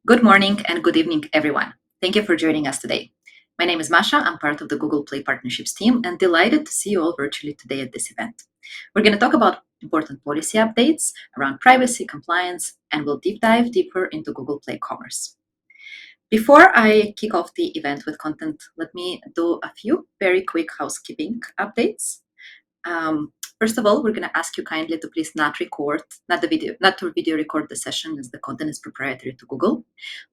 Good morning and good evening, everyone. Thank you for joining us today. My name is Masha. I'm part of the Google Play Partnerships team and delighted to see you all virtually today at this event. We're going to talk about important policy updates around privacy, compliance, and we'll dive deeper into Google Play Commerce. Before I kick off the event with content, let me do a few very quick housekeeping updates. First of all, we're going to ask you kindly to please not to video record the session, as the content is proprietary to Google.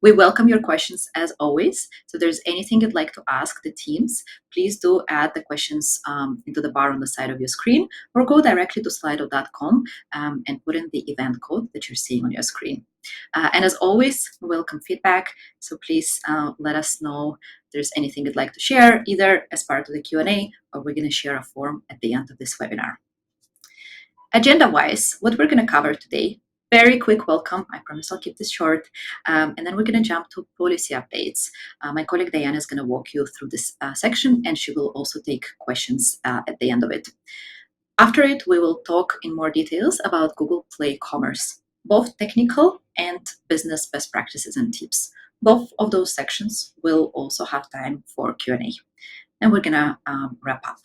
We welcome your questions as always. So if there's anything you'd like to ask the teams, please do add the questions into the bar on the side of your screen, or go directly to slido.com and put in the event code that you're seeing on your screen. And as always, we welcome feedback. So please let us know if there's anything you'd like to share, either as part of the Q&A, or we're going to share a form at the end of this webinar. Agenda-wise, what we're going to cover today, very quick welcome. I promise I'll keep this short. And then we're going to jump to policy updates. My colleague Diana is going to walk you through this section, and she will also take questions at the end of it. After it, we will talk in more details about Google Play Commerce, both technical and business best practices and tips. Both of those sections will also have time for Q&A. And we're going to wrap up.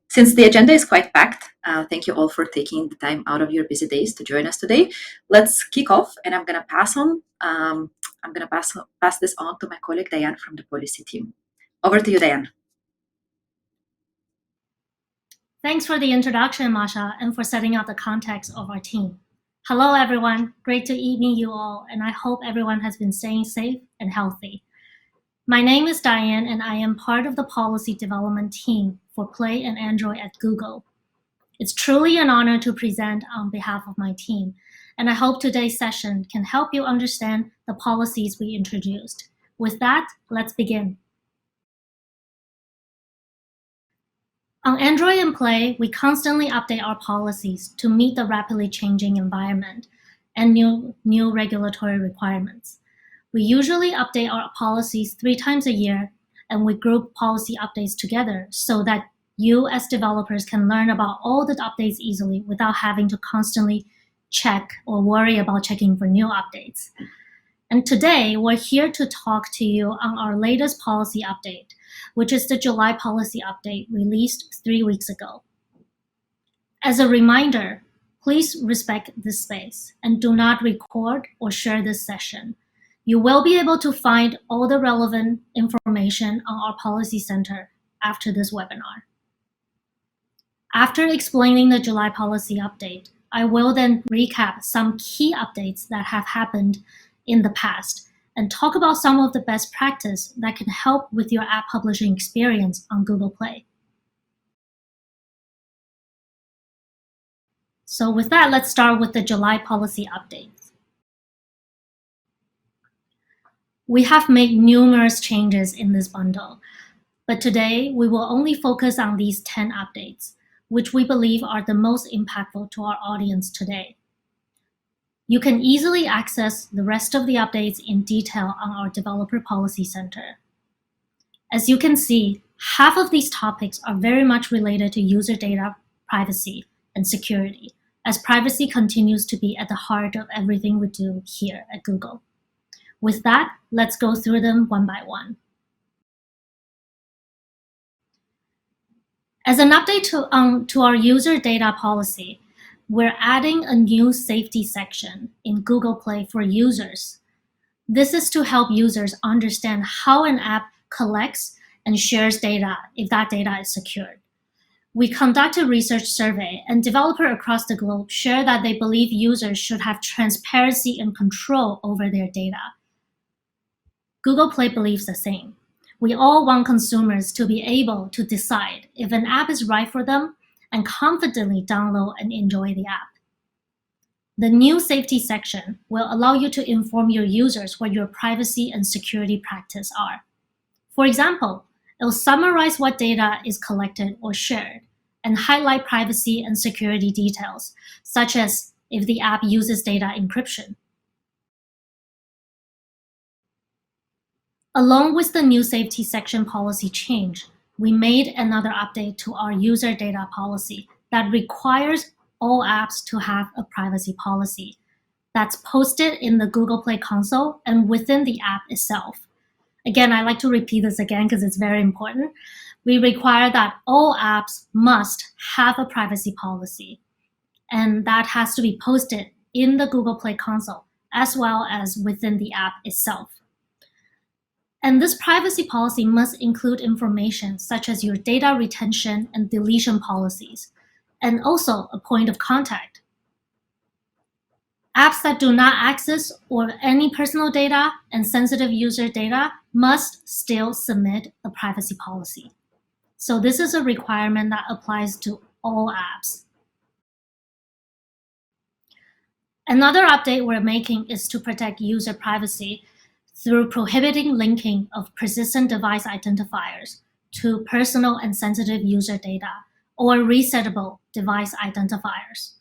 Since the agenda is quite packed, thank you all for taking the time out of your busy days to join us today. Let's kick off, and I'm going to pass this on to my colleague Diane from the policy team. Over to you, Diane. Thanks for the introduction, Masha, and for setting out the context of our team. Hello, everyone. Great to meet you all, and I hope everyone has been staying safe and healthy. My name is Diane, and I am part of the policy development team for Play and Android at Google. It's truly an honor to present on behalf of my team, and I hope today's session can help you understand the policies we introduced. With that, let's begin. On Android and Play, we constantly update our policies to meet the rapidly changing environment and new regulatory requirements. We usually update our policies 3 times a year, and we group policy updates together so that you as developers can learn about all the updates easily without having to constantly check or worry about checking for new updates. And today, we're here to talk to you on our latest policy update, which is the July policy update released 3 weeks ago. As a reminder, please respect this space and do not record or share this session. You will be able to find all the relevant information on our Policy Center after this webinar. After explaining the July policy update, I will then recap some key updates that have happened in the past and talk about some of the best practice that can help with your app publishing experience on Google Play. So with that, let's start with the July policy update. We have made numerous changes in this bundle, but today we will only focus on these 10 updates, which we believe are the most impactful to our audience today. You can easily access the rest of the updates in detail on our Developer Policy Center. As you can see, half of these topics are very much related to user data privacy and security, as privacy continues to be at the heart of everything we do here at Google. With that, let's go through them one by one. As an update to our user data policy, we're adding a new safety section in Google Play for users. This is to help users understand how an app collects and shares data if that data is secured. We conduct a research survey, and developers across the globe share that they believe users should have transparency and control over their data. Google Play believes the same. We all want consumers to be able to decide if an app is right for them and confidently download and enjoy the app. The new safety section will allow you to inform your users what your privacy and security practices are. For example, it will summarize what data is collected or shared and highlight privacy and security details, such as if the app uses data encryption. Along with the new safety section policy change, we made another update to our user data policy that requires all apps to have a privacy policy. that's posted in the Google Play console and within the app itself. Again, I like to repeat this again because it's very important. We require that all apps must have a privacy policy, and that has to be posted in the Google Play console as well as within the app itself. And this privacy policy must include information such as your data retention and deletion policies, and also a point of contact. Apps that do not access or any personal data and sensitive user data must still submit a privacy policy. So this is a requirement that applies to all apps. Another update we're making is to protect user privacy through prohibiting linking of persistent device identifiers to personal and sensitive user data or resettable device identifiers.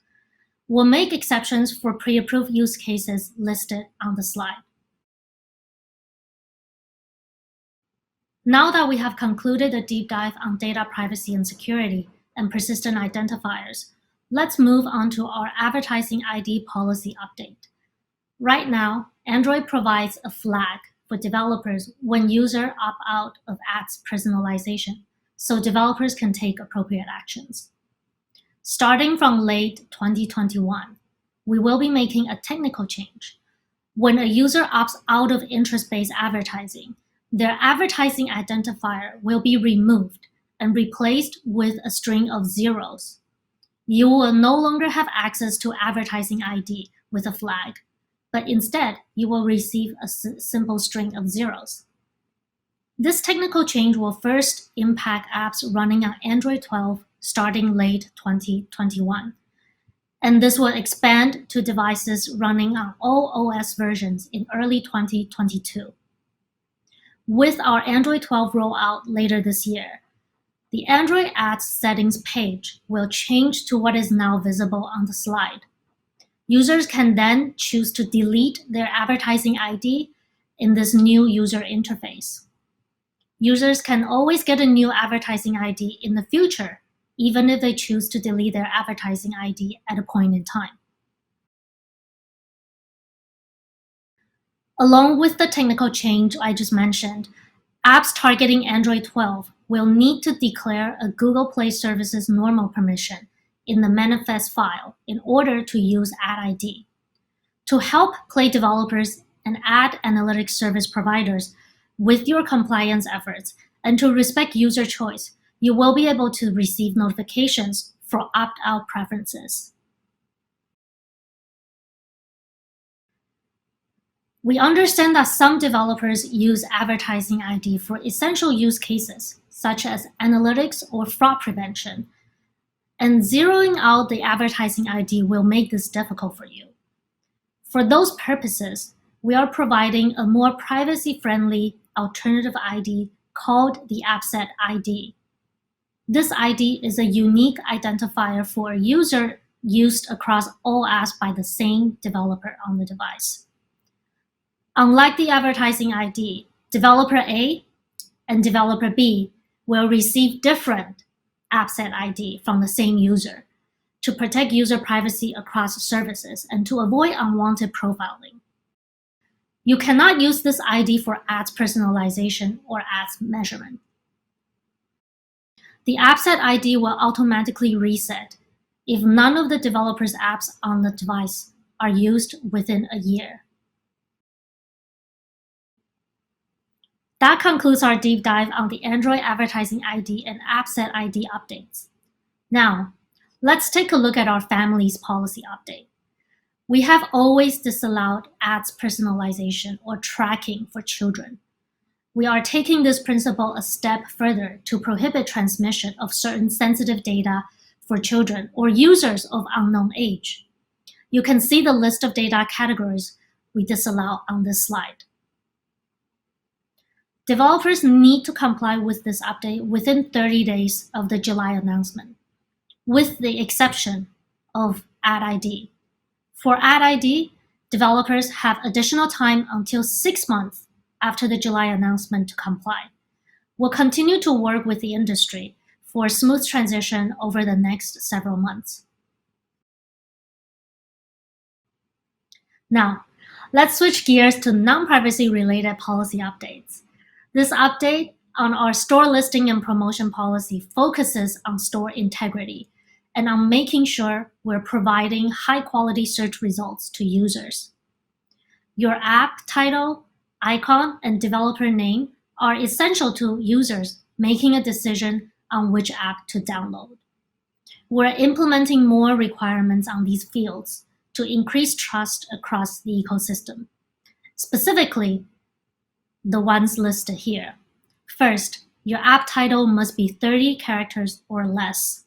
We'll make exceptions for pre-approved use cases listed on the slide. Now that we have concluded a deep dive on data privacy and security and persistent identifiers, let's move on to our advertising ID policy update. Right now, Android provides a flag for developers when users opt out of ads personalization, so developers can take appropriate actions. Starting from late 2021, we will be making a technical change. When a user opts out of interest-based advertising, their advertising identifier will be removed and replaced with a string of zeros. You will no longer have access to advertising ID with a flag, but instead you will receive a simple string of zeros. This technical change will first impact apps running on Android 12 starting late 2021. And this will expand to devices running on all OS versions in early 2022. With our Android 12 rollout later this year, the Android ads settings page will change to what is now visible on the slide. Users can then choose to delete their advertising ID in this new user interface. Users can always get a new advertising ID in the future, even if they choose to delete their advertising ID at a point in time. Along with the technical change I just mentioned, apps targeting Android 12 will need to declare a Google Play Services normal permission in the manifest file in order to use Ad ID. To help Play developers and ad analytics service providers with your compliance efforts and to respect user choice, you will be able to receive notifications for opt-out preferences. We understand that some developers use advertising ID for essential use cases, such as analytics or fraud prevention, and zeroing out the advertising ID will make this difficult for you. For those purposes, we are providing a more privacy-friendly alternative ID called the AppSet ID. This ID is a unique identifier for a user used across all apps by the same developer on the device. Unlike the advertising ID, developer A and developer B will receive different AppSet ID from the same user to protect user privacy across services and to avoid unwanted profiling. You cannot use this ID for ads personalization or ads measurement. The AppSet ID will automatically reset if none of the developer's apps on the device are used within a year. That concludes our deep dive on the Android Advertising ID and AppSet ID updates. Now, let's take a look at our Families Policy update. We have always disallowed ads personalization or tracking for children. We are taking this principle a step further to prohibit transmission of certain sensitive data for children or users of unknown age. You can see the list of data categories we disallow on this slide. Developers need to comply with this update within 30 days of the July announcement, with the exception of Ad ID. For Ad ID, developers have additional time until 6 months after the July announcement to comply. We'll continue to work with the industry for a smooth transition over the next several months. Now, let's switch gears to non-privacy related policy updates. This update on our store listing and promotion policy focuses on store integrity and on making sure we're providing high-quality search results to users. Your app title, icon, and developer name are essential to users making a decision on which app to download. We're implementing more requirements on these fields to increase trust across the ecosystem, specifically the ones listed here. First, your app title must be 30 characters or less.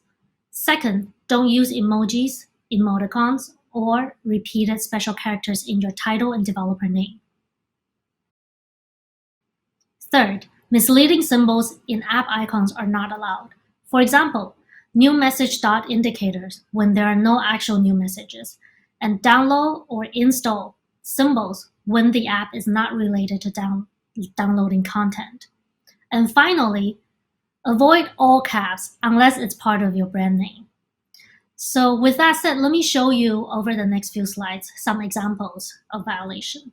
Second, don't use emojis, emoticons, or repeated special characters in your title and developer name. Third, misleading symbols in app icons are not allowed. For example, new message dot indicators when there are no actual new messages, and download or install symbols when the app is not related to downloading content. And finally, avoid all caps unless it's part of your brand name. So with that said, let me show you over the next few slides some examples of violation.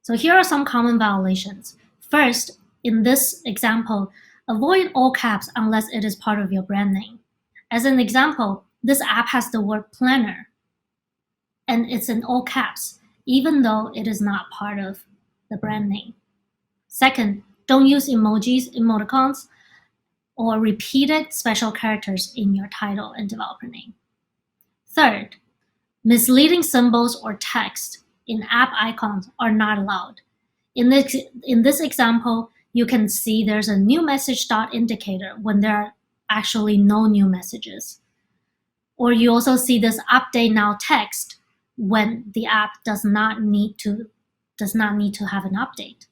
So here are some common violations. First, in this example, avoid all caps unless it is part of your brand name. As an example, this app has the word planner, and it's in all caps, even though it is not part of the brand name. Second, don't use emojis, emoticons, or repeated special characters in your title and developer name. Third, misleading symbols or text in app icons are not allowed. In this example, you can see there's a new message dot indicator when there are actually no new messages. Or you also see this update now text when the app does not need to have an update.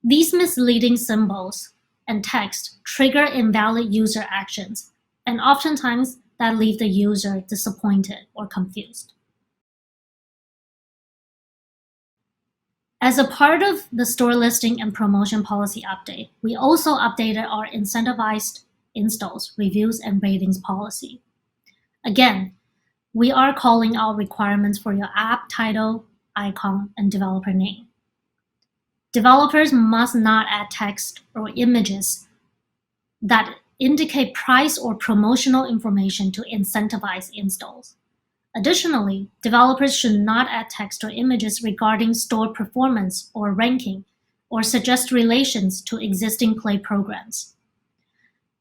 These misleading symbols and text trigger invalid user actions, and oftentimes that leave the user disappointed or confused. As a part of the store listing and promotion policy update, we also updated our incentivized installs, reviews, and ratings policy. Again, we are calling out requirements for your app title, icon, and developer name. Developers must not add text or images that indicate price or promotional information to incentivize installs. Additionally, developers should not add text or images regarding store performance or ranking, or suggest relations to existing Play programs.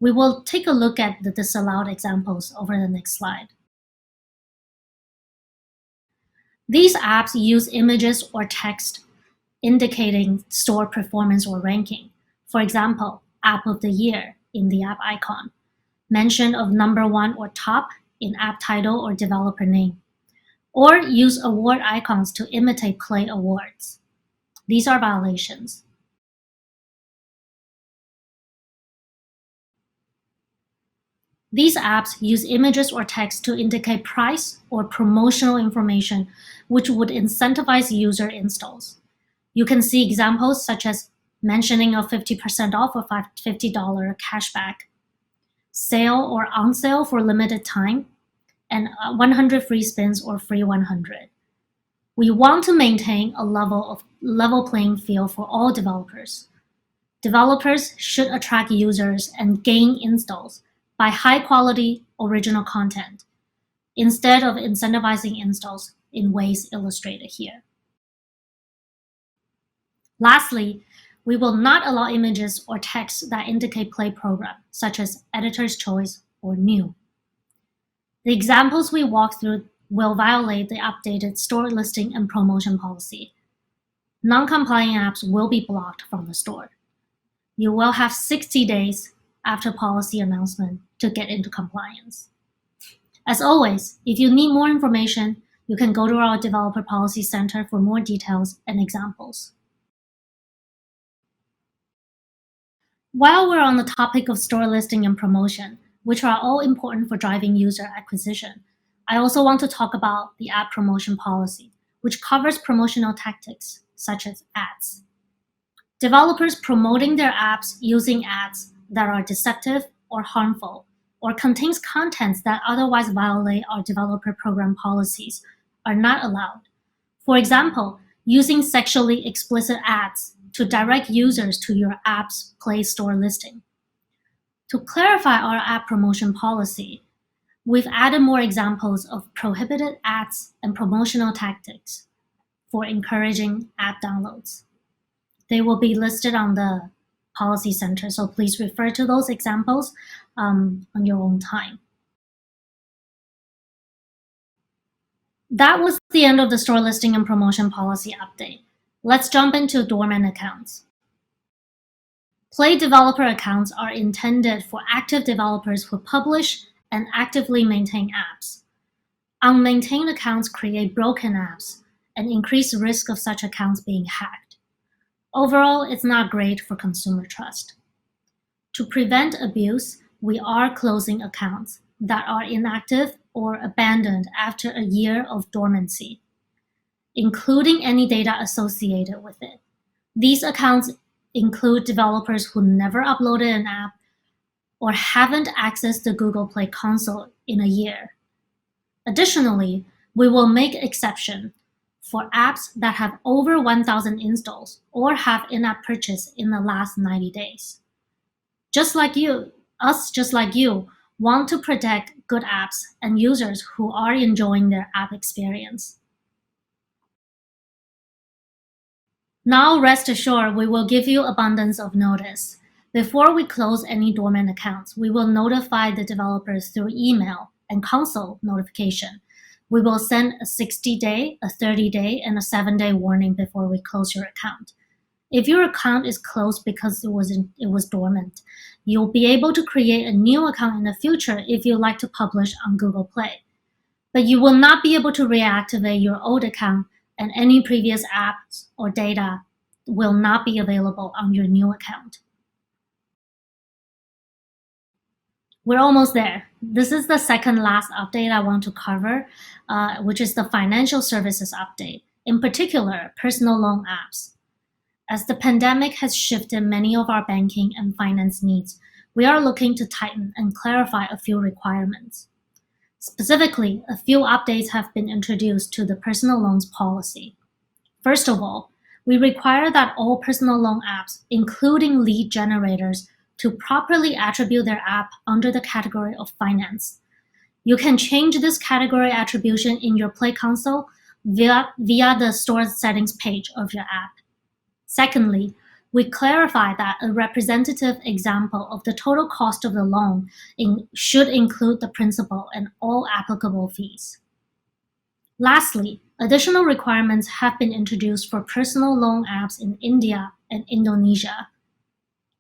We will take a look at the disallowed examples over the next slide. These apps use images or text indicating store performance or ranking. For example, App of the Year in the app icon, mention of number one or top in app title or developer name, or use award icons to imitate Play awards. These are violations. These apps use images or text to indicate price or promotional information, which would incentivize user installs. You can see examples such as mentioning a 50% off or $50 cashback, sale or on sale for limited time, and 100 free spins or free 100. We want to maintain a level playing field for all developers. Developers should attract users and gain installs by high-quality original content, instead of incentivizing installs in ways illustrated here. Lastly, we will not allow images or text that indicate Play program, such as editor's choice or new. The examples we walk through will violate the updated store listing and promotion policy. Non-compliant apps will be blocked from the store. You will have 60 days after policy announcement to get into compliance. As always, if you need more information, you can go to our Developer Policy Center for more details and examples. While we're on the topic of store listing and promotion, which are all important for driving user acquisition, I also want to talk about the app promotion policy, which covers promotional tactics such as ads. Developers promoting their apps using ads that are deceptive or harmful or contains contents that otherwise violate our developer program policies are not allowed. For example, using sexually explicit ads to direct users to your app's Play Store listing. To clarify our app promotion policy, we've added more examples of prohibited ads and promotional tactics for encouraging app downloads. They will be listed on the Policy Center, so please refer to those examples on your own time. That was the end of the store listing and promotion policy update. Let's jump into dormant accounts. Play developer accounts are intended for active developers who publish and actively maintain apps. Unmaintained accounts create broken apps and increase risk of such accounts being hacked. Overall, it's not great for consumer trust. To prevent abuse, we are closing accounts that are inactive or abandoned after a year of dormancy, including any data associated with it. These accounts include developers who never uploaded an app or haven't accessed the Google Play console in a year. Additionally, we will make exception for apps that have over 1,000 installs or have in-app purchase in the last 90 days. Just like you want to protect good apps and users who are enjoying their app experience. Now rest assured, we will give you abundance of notice. Before we close any dormant accounts, we will notify the developers through email and console notification. We will send a 60-day, a 30-day, and a 7-day warning before we close your account. If your account is closed because it was dormant, you'll be able to create a new account in the future if you like to publish on Google Play. But you will not be able to reactivate your old account, and any previous apps or data will not be available on your new account. We're almost there. This is the second last update I want to cover, which is the financial services update, in particular, personal loan apps. As the pandemic has shifted many of our banking and finance needs, we are looking to tighten and clarify a few requirements. Specifically, a few updates have been introduced to the personal loans policy. First of all, we require that all personal loan apps, including lead generators, to properly attribute their app under the category of finance. You can change this category attribution in your Play console via the store settings page of your app. Secondly, we clarify that a representative example of the total cost of the loan should include the principal and all applicable fees. Lastly, additional requirements have been introduced for personal loan apps in India and Indonesia.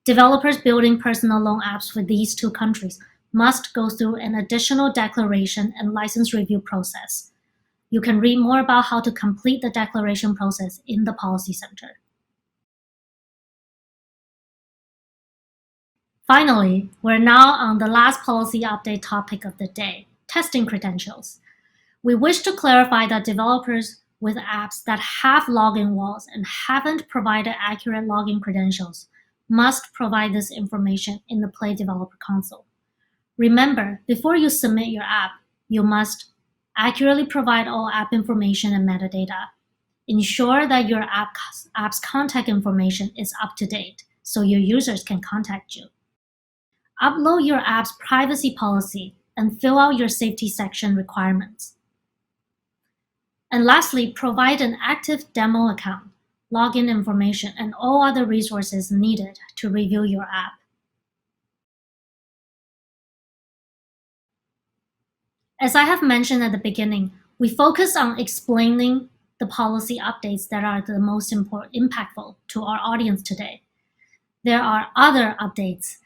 Developers building personal loan apps for these two countries must go through an additional declaration and license review process. You can read more about how to complete the declaration process in the Policy Center. Finally, we're now on the last policy update topic of the day, testing credentials. We wish to clarify that developers with apps that have login walls and haven't provided accurate login credentials must provide this information in the Play Developer Console. Remember, before you submit your app, you must accurately provide all app information and metadata. Ensure that your app's contact information is up to date so your users can contact you. Upload your app's privacy policy and fill out your safety section requirements. And lastly, provide an active demo account, login information, and all other resources needed to review your app. As I have mentioned at the beginning, we focus on explaining the policy updates that are the most impactful to our audience today. There are other updates,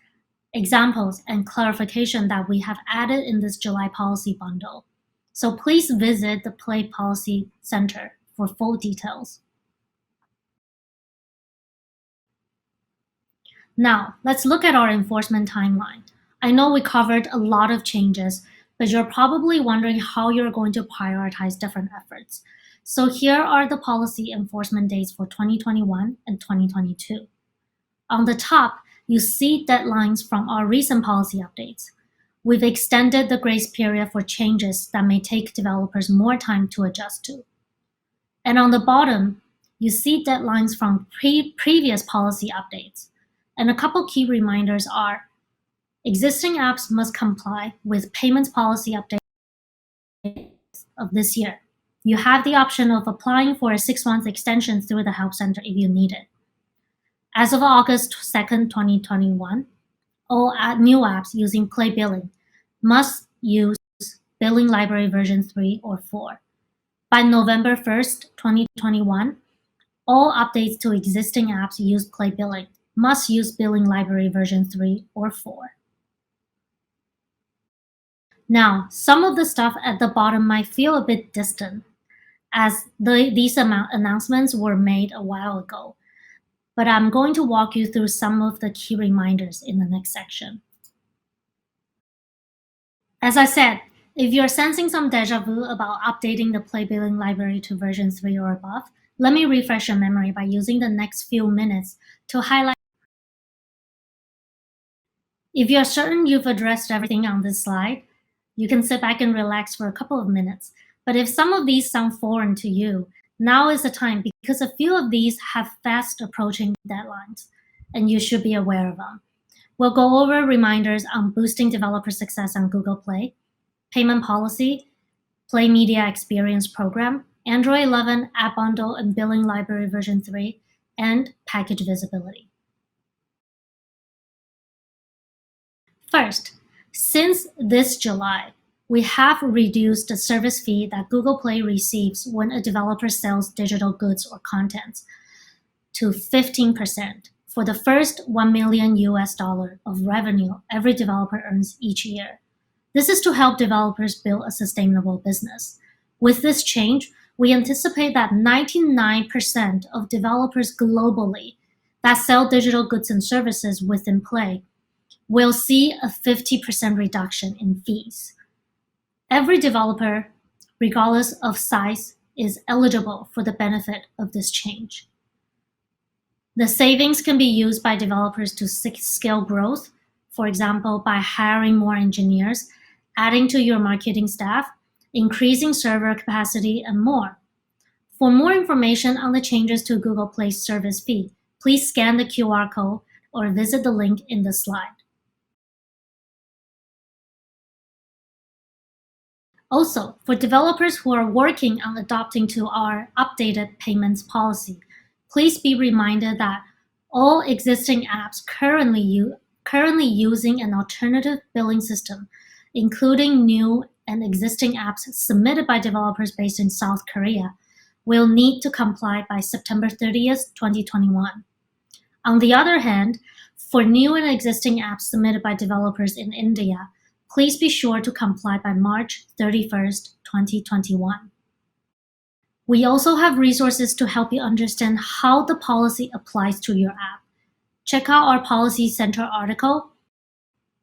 examples, and clarification that we have added in this July policy bundle. So please visit the Play Policy Center for full details. Now, let's look at our enforcement timeline. I know we covered a lot of changes, but you're probably wondering how you're going to prioritize different efforts. So here are the policy enforcement dates for 2021 and 2022. On the top, you see deadlines from our recent policy updates. we've extended the grace period for changes that may take developers more time to adjust to. And on the bottom, you see deadlines from previous policy updates. And a couple key reminders are existing apps must comply with payments policy updates of this year. You have the option of applying for a 6-month extension through the Help Center if you need it. As of August 2nd, 2021, all new apps using Play Billing must use Billing Library version 3 or 4. By November 1st, 2021, all updates to existing apps use Play Billing must use Billing Library version 3 or 4. Now, some of the stuff at the bottom might feel a bit distant, as these announcements were made a while ago, but I'm going to walk you through some of the key reminders in the next section. As I said, if you're sensing some deja vu about updating the Play Billing library to version 3 or above, let me refresh your memory by using the next few minutes to highlight. If you're certain you've addressed everything on this slide, you can sit back and relax for a couple of minutes. But if some of these sound foreign to you, now is the time, because a few of these have fast approaching deadlines, and you should be aware of them. We'll go over reminders on boosting developer success on Google Play, payment policy, Play Media Experience Program, Android 11 App Bundle and Billing Library version 3, and package visibility. First, since this July, we have reduced the service fee that Google Play receives when a developer sells digital goods or contents to 15% for the first $1 million of revenue every developer earns each year. This is to help developers build a sustainable business. With this change, we anticipate that 99% of developers globally that sell digital goods and services within Play will see a 50% reduction in fees. Every developer, regardless of size, is eligible for the benefit of this change. The savings can be used by developers to scale growth, for example, by hiring more engineers, adding to your marketing staff, increasing server capacity, and more. For more information on the changes to Google Play's service fee, please scan the QR code or visit the link in the slide. Also, for developers who are working on adopting to our updated payments policy, please be reminded that all existing apps currently using an alternative billing system, including new and existing apps submitted by developers based in South Korea, will need to comply by September 30th, 2021. On the other hand, for new and existing apps submitted by developers in India, please be sure to comply by March 31st, 2021. We also have resources to help you understand how the policy applies to your app. Check out our Policy Center article,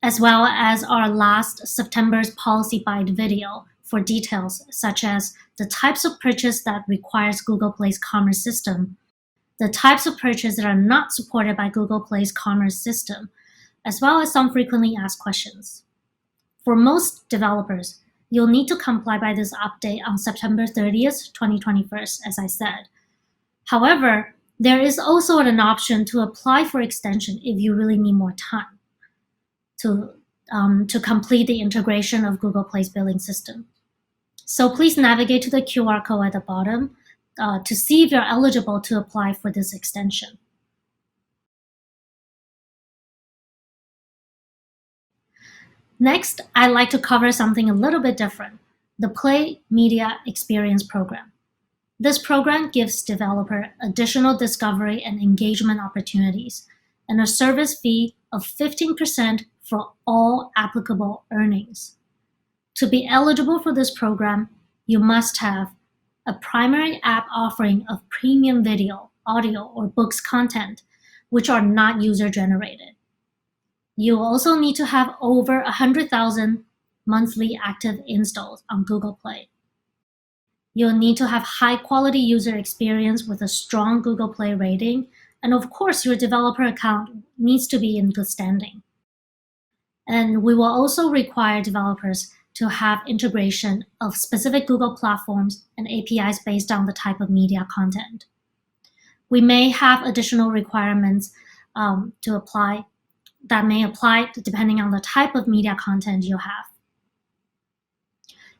as well as our last September's Policy Byte video for details such as the types of purchase that requires Google Play's commerce system, the types of purchase that are not supported by Google Play's commerce system, as well as some frequently asked questions. For most developers, you'll need to comply by this update on September 30th, 2021, as I said. However, there is also an option to apply for extension if you really need more time to complete the integration of Google Play's billing system. So please navigate to the QR code at the bottom to see if you're eligible to apply for this extension. Next, I'd like to cover something a little bit different, the Play Media Experience Program. This program gives developers additional discovery and engagement opportunities and a service fee of 15% for all applicable earnings. To be eligible for this program, you must have a primary app offering of premium video, audio, or books content, which are not user-generated. You also need to have over 100,000 monthly active installs on Google Play. You'll need to have high-quality user experience with a strong Google Play rating, and of course, your developer account needs to be in good standing. And we will also require developers to have integration of specific Google platforms and APIs based on the type of media content. We may have additional requirements to apply that may apply depending on the type of media content you have.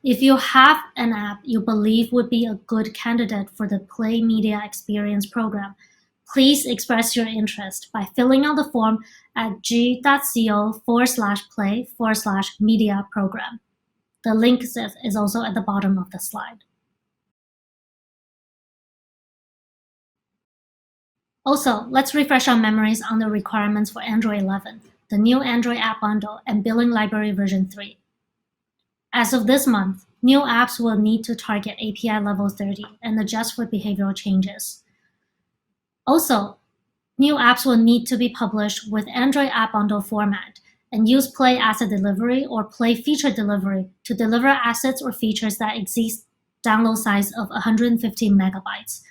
If you have an app you believe would be a good candidate for the Play Media Experience program, please express your interest by filling out the form at g.co/play/media program. The link is also at the bottom of the slide. Also, let's refresh our memories on the requirements for Android 11, the new Android app bundle, and billing library version 3. As of this month, new apps will need to target API level 30 and adjust for behavioral changes. Also, new apps will need to be published with Android app bundle format and use Play Asset Delivery or Play Feature Delivery to deliver assets or features that exceed download size of 150 megabytes.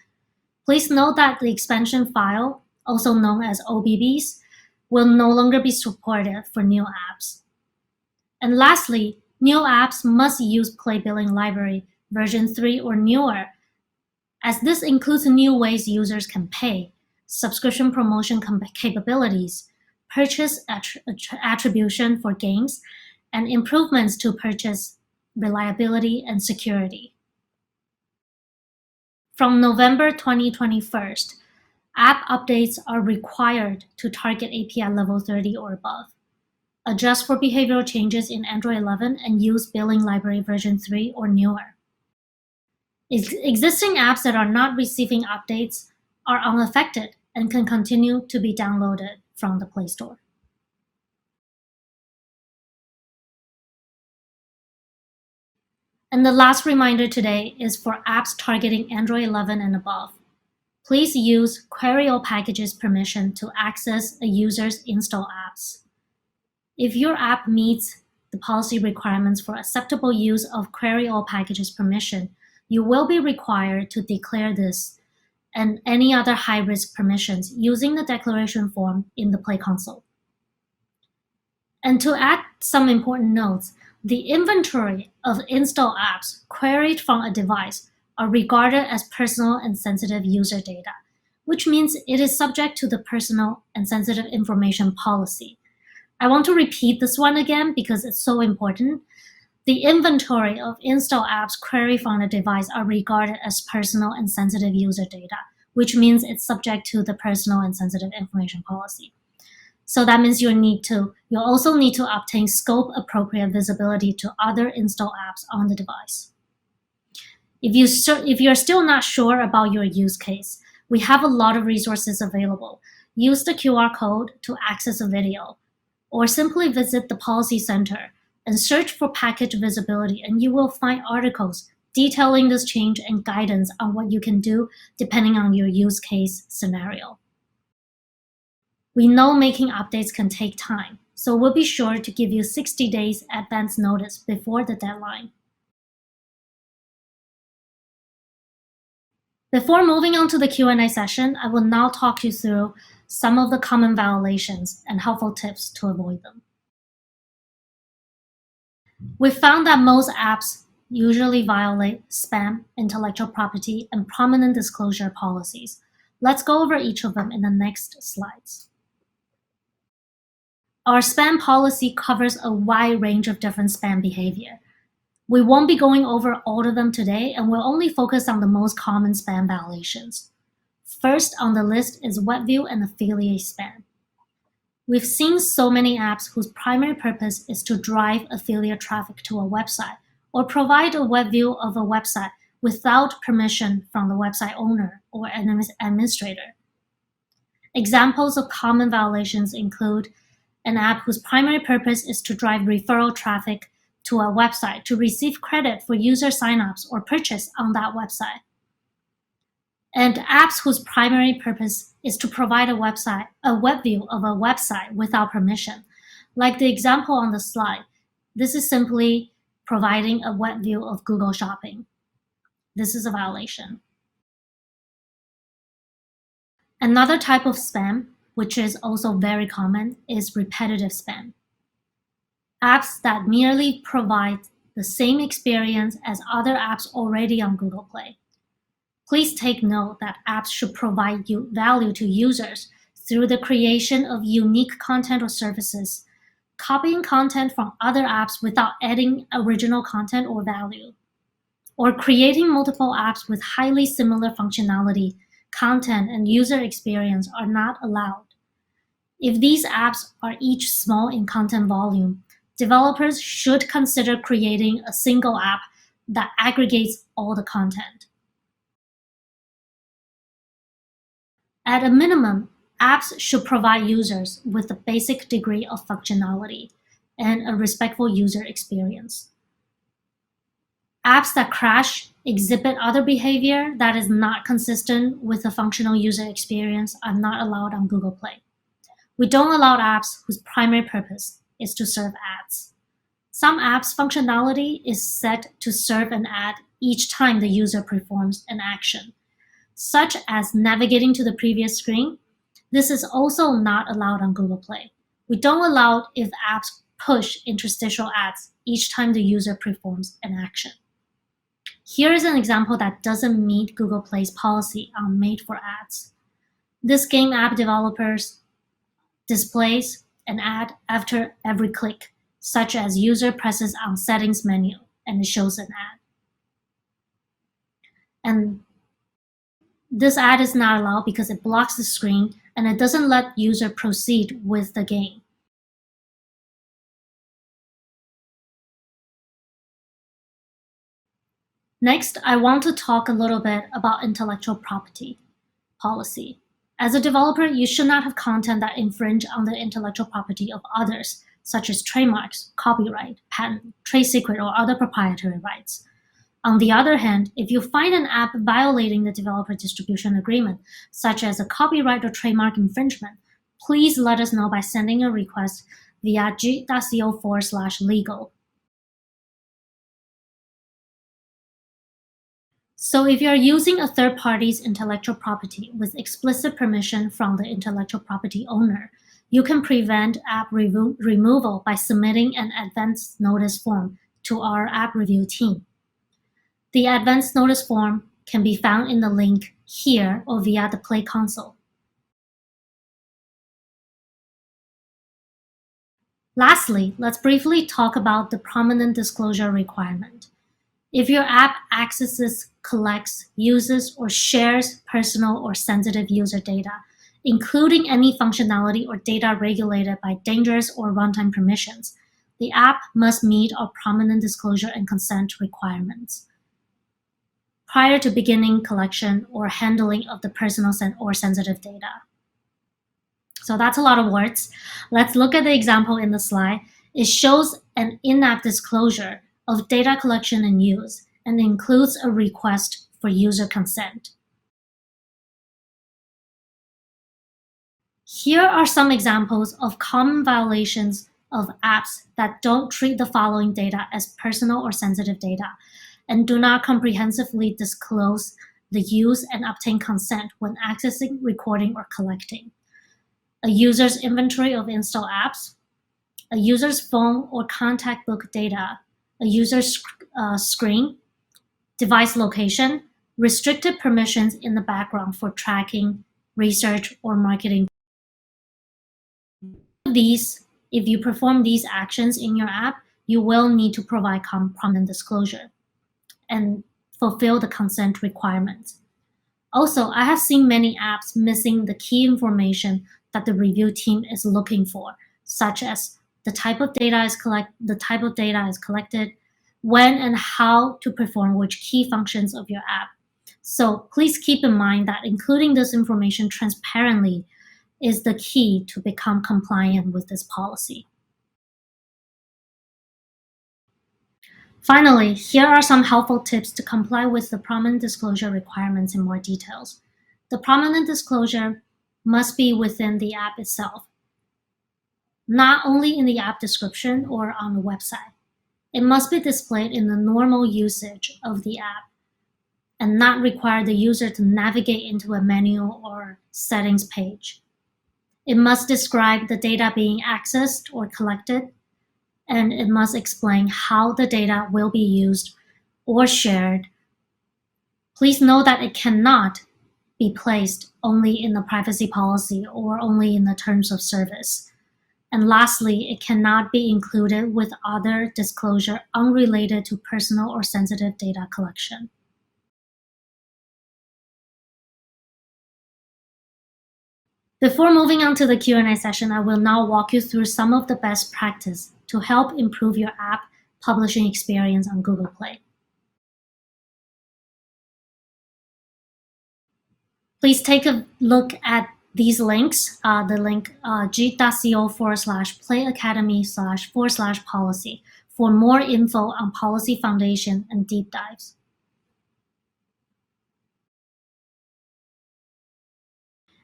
Please note that the expansion file, also known as OBBs, will no longer be supported for new apps. And lastly, new apps must use Play Billing Library version 3 or newer, as this includes new ways users can pay, subscription promotion capabilities, purchase attribution for games, and improvements to purchase reliability and security. From November 2021, app updates are required to target API level 30 or above, adjust for behavioral changes in Android 11, and use Billing Library version 3 or newer. Existing apps that are not receiving updates are unaffected and can continue to be downloaded from the Play Store. And the last reminder today is for apps targeting Android 11 and above. Please use Query All Packages permission to access a user's install apps. If your app meets the policy requirements for acceptable use of Query All Packages permission, you will be required to declare this and any other high-risk permissions using the declaration form in the Play console. And to add some important notes, the inventory of install apps queried from a device are regarded as personal and sensitive user data, which means it is subject to the Personal and Sensitive Information Policy. I want to repeat this one again because it's so important. The inventory of install apps queried from a device are regarded as personal and sensitive user data, which means it's subject to the Personal and Sensitive Information Policy. So that means you'll also need to obtain scope-appropriate visibility to other install apps on the device. If you're still not sure about your use case, we have a lot of resources available. Use the QR code to access a video, or simply visit the Policy Center and search for package visibility, and you will find articles detailing this change and guidance on what you can do depending on your use case scenario. We know making updates can take time, so we'll be sure to give you 60 days advance notice before the deadline. Before moving on to the Q&A session, I will now talk you through some of the common violations and helpful tips to avoid them. We found that most apps usually violate spam, intellectual property, and prominent disclosure policies. Let's go over each of them in the next slides. Our spam policy covers a wide range of different spam behavior. We won't be going over all of them today, and we'll only focus on the most common spam violations. First on the list is web view and affiliate spam. We've seen so many apps whose primary purpose is to drive affiliate traffic to a website or provide a web view of a website without permission from the website owner or administrator. Examples of common violations include an app whose primary purpose is to drive referral traffic to a website to receive credit for user signups or purchase on that website. And apps whose primary purpose is to provide a web view of a website without permission. Like the example on the slide, this is simply providing a web view of Google Shopping. This is a violation. Another type of spam, which is also very common, is repetitive spam. apps that merely provide the same experience as other apps already on Google Play. Please take note that apps should provide value to users through the creation of unique content or services, copying content from other apps without adding original content or value, or creating multiple apps with highly similar functionality, content, and user experience are not allowed. If these apps are each small in content volume, developers should consider creating a single app that aggregates all the content. At a minimum, apps should provide users with a basic degree of functionality and a respectful user experience. Apps that crash, exhibit other behavior that is not consistent with a functional user experience are not allowed on Google Play. We don't allow apps whose primary purpose is to serve ads. Some apps' functionality is set to serve an ad each time the user performs an action, such as navigating to the previous screen. This is also not allowed on Google Play. We don't allow if apps push interstitial ads each time the user performs an action. Here is an example that doesn't meet Google Play's policy on Made for Ads. This game app developers displays an ad after every click, such as user presses on settings menu and it shows an ad. And this ad is not allowed because it blocks the screen and it doesn't let user proceed with the game. Next, I want to talk a little bit about intellectual property policy. As a developer, you should not have content that infringe on the intellectual property of others, such as trademarks, copyright, patent, trade secret, or other proprietary rights. On the other hand, if you find an app violating the developer distribution agreement, such as a copyright or trademark infringement, please let us know by sending a request via git.co/legal. So if you're using a third party's intellectual property with explicit permission from the intellectual property owner, you can prevent app removal by submitting an advance notice form to our app review team. The advance notice form can be found in the link here or via the Play console. Lastly, let's briefly talk about the prominent disclosure requirement. If your app accesses, collects, uses, or shares personal or sensitive user data, including any functionality or data regulated by dangerous or runtime permissions, the app must meet our prominent disclosure and consent requirements prior to beginning collection or handling of the personal or sensitive data. So that's a lot of words. Let's look at the example in the slide. It shows an in-app disclosure of data collection and use, and includes a request for user consent. Here are some examples of common violations of apps that don't treat the following data as personal or sensitive data, and do not comprehensively disclose the use and obtain consent when accessing, recording, or collecting. A user's inventory of installed apps, a user's phone or contact book data, a user's screen, device location, restricted permissions in the background for tracking, research, or marketing. If you perform these actions in your app, you will need to provide prominent disclosure and fulfill the consent requirements. Also, I have seen many apps missing the key information that the review team is looking for, such as the type of data is collected, when and how to perform which key functions of your app. So please keep in mind that including this information transparently is the key to become compliant with this policy. Finally, here are some helpful tips to comply with the prominent disclosure requirements in more details. The prominent disclosure must be within the app itself, not only in the app description or on the website. It must be displayed in the normal usage of the app and not require the user to navigate into a menu or settings page. It must describe the data being accessed or collected and it must explain how the data will be used or shared. Please note that it cannot be placed only in the privacy policy or only in the terms of service. And lastly, it cannot be included with other disclosure unrelated to personal or sensitive data collection. Before moving on to the Q&A session, I will now walk you through some of the best practice to help improve your app publishing experience on Google Play. Please take a look at these links, the link git.co/playacademy//policy for more info on policy foundation and deep dives.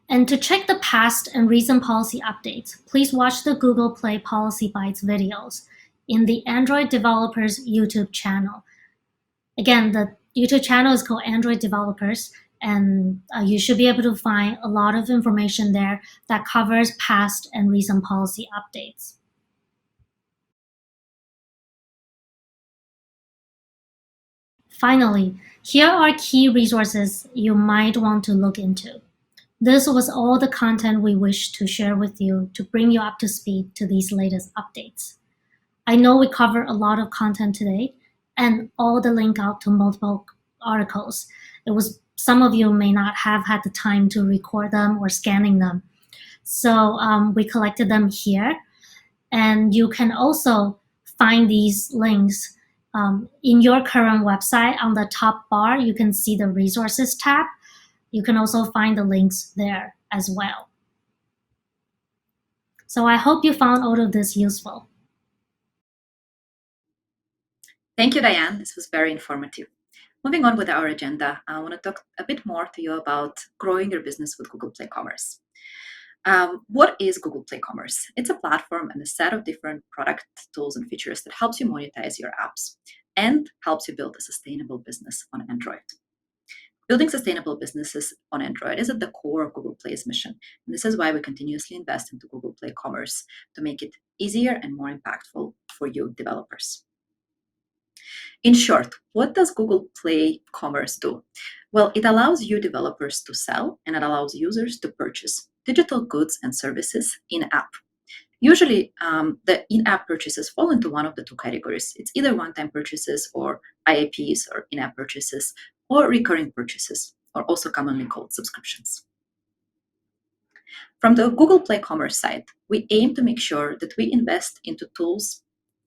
And to check the past and recent policy updates, please watch the Google Play Policy Bytes videos in the Android Developers YouTube channel. Again, the YouTube channel is called Android Developers, and you should be able to find a lot of information there that covers past and recent policy updates. Finally, here are key resources you might want to look into. This was all the content we wish to share with you to bring you up to speed to these latest updates. I know we covered a lot of content today and all the link out to multiple articles. Some of you may not have had the time to record them or scanning them. So we collected them here, and you can also find these links in your current website. On the top bar, you can see the resources tab. You can also find the links there as well. So I hope you found all of this useful. Thank you, Diane. This was very informative. Moving on with our agenda, I want to talk a bit more to you about growing your business with Google Play Commerce. What is Google Play Commerce? It's a platform and a set of different product tools and features that helps you monetize your apps and helps you build a sustainable business on Android. Building sustainable businesses on Android is at the core of Google Play's mission. And this is why we continuously invest into Google Play Commerce to make it easier and more impactful for you developers. In short, what does Google Play Commerce do? Well, it allows you developers to sell, and it allows users to purchase digital goods and services in-app. Usually, the in-app purchases fall into one of the two categories. It's either one-time purchases or IAPs or in-app purchases, or recurring purchases, or also commonly called subscriptions. From the Google Play Commerce side, we aim to make sure that we invest into tools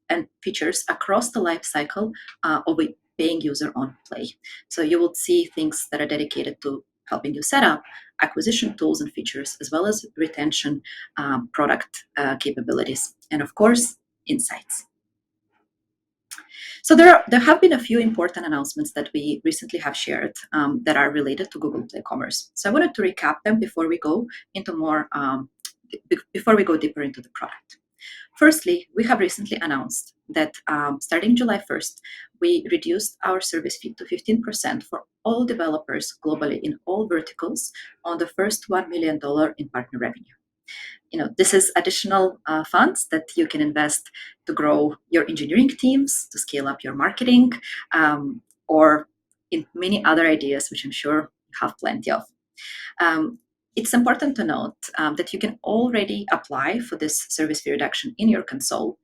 and features across the life cycle of a paying user on Play. So you will see things that are dedicated to helping you set up acquisition tools and features, as well as retention product capabilities, and of course, insights. So there have been a few important announcements that we recently have shared that are related to Google Play Commerce. So I wanted to recap them before we go into before we go deeper into the product. Firstly, we have recently announced that starting July 1st, we reduced our service fee to 15% for all developers globally in all verticals on the first $1 million in partner revenue. This is additional funds that you can invest to grow your engineering teams, to scale up your marketing, or in many other ideas, which I'm sure you have plenty of. It's important to note that you can already apply for this service fee reduction in your console.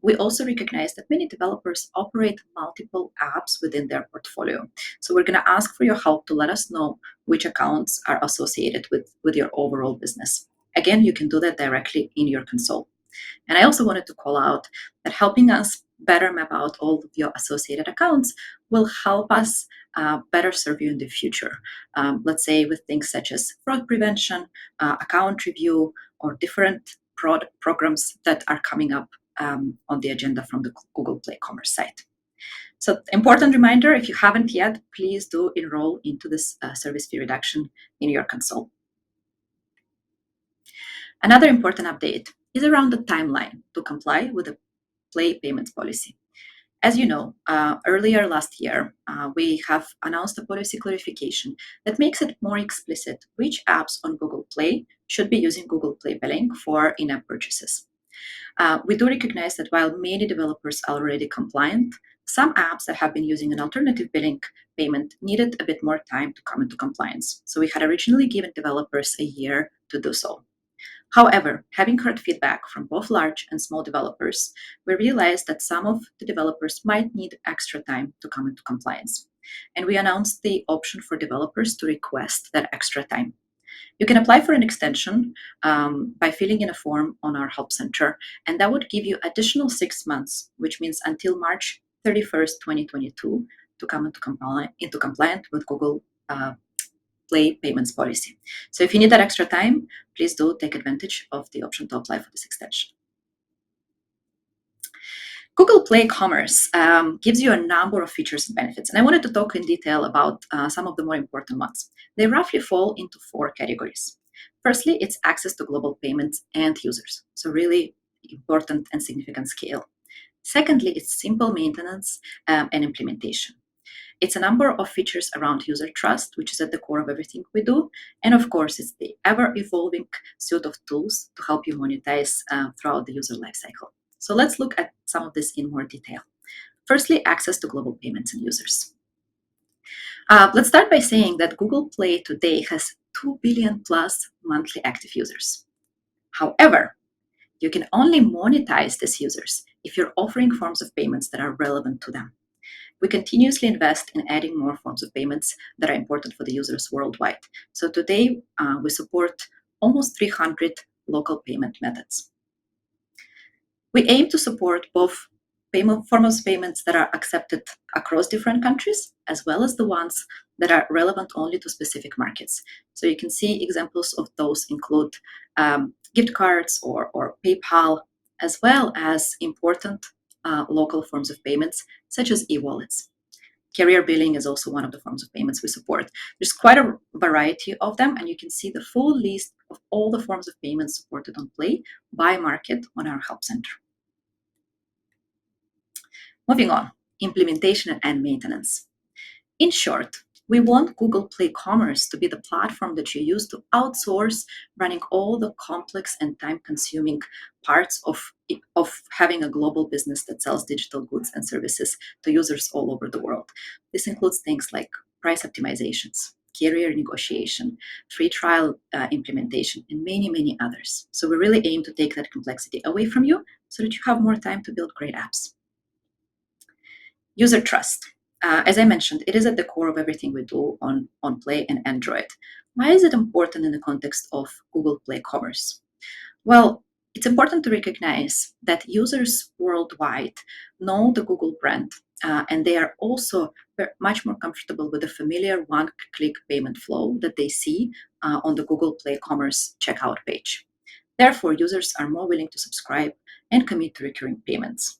We also recognize that many developers operate multiple apps within their portfolio. So we're going to ask for your help to let us know which accounts are associated with your overall business. Again, you can do that directly in your console. And I also wanted to call out that helping us better map out all of your associated accounts will help us better serve you in the future. Let's say with things such as fraud prevention, account review, or different programs that are coming up on the agenda from the Google Play Commerce site. So important reminder, if you haven't yet, please do enroll into this service fee reduction in your console. Another important update is around the timeline to comply with the Play payments policy. As you know, earlier last year, we have announced a policy clarification that makes it more explicit which apps on Google Play should be using Google Play Billing for in-app purchases. We do recognize that while many developers are already compliant, some apps that have been using an alternative billing payment needed a bit more time to come into compliance. So we had originally given developers a year to do so. However, having heard feedback from both large and small developers, we realized that some of the developers might need extra time to come into compliance. And we announced the option for developers to request that extra time. You can apply for an extension by filling in a form on our Help Center, and that would give you additional 6 months, which means until March 31st, 2022, to come into compliant with Google Play payments policy. So if you need that extra time, please do take advantage of the option to apply for this extension. Google Play Commerce gives you a number of features and benefits, and I wanted to talk in detail about some of the more important ones. They roughly fall into 4 categories. Firstly, it's access to global payments and users, so really important and significant scale. Secondly, it's simple maintenance and implementation. It's a number of features around user trust, which is at the core of everything we do. And of course, it's the ever-evolving suite of tools to help you monetize throughout the user lifecycle. So let's look at some of this in more detail. Firstly, access to global payments and users. Let's start by saying that Google Play today has 2 billion plus monthly active users. However, you can only monetize these users if you're offering forms of payments that are relevant to them. We continuously invest in adding more forms of payments that are important for the users worldwide. So today, we support almost 300 local payment methods. We aim to support both forms of payments that are accepted across different countries, as well as the ones that are relevant only to specific markets. So you can see examples of those include gift cards or PayPal, as well as important local forms of payments, such as e-wallets. Carrier billing is also one of the forms of payments we support. There's quite a variety of them, and you can see the full list of all the forms of payments supported on Play by market on our Help Center. Moving on, implementation and maintenance. In short, we want Google Play Commerce to be the platform that you use to outsource running all the complex and time-consuming parts of having a global business that sells digital goods and services to users all over the world. This includes things like price optimizations, carrier negotiation, free trial implementation, and many, many others. So we really aim to take that complexity away from you so that you have more time to build great apps. User trust. As I mentioned, it is at the core of everything we do on Play and Android. Why is it important in the context of Google Play Commerce? Well, it's important to recognize that users worldwide know the Google brand, and they are also much more comfortable with the familiar one-click payment flow that they see on the Google Play Commerce checkout page. Therefore, users are more willing to subscribe and commit to recurring payments.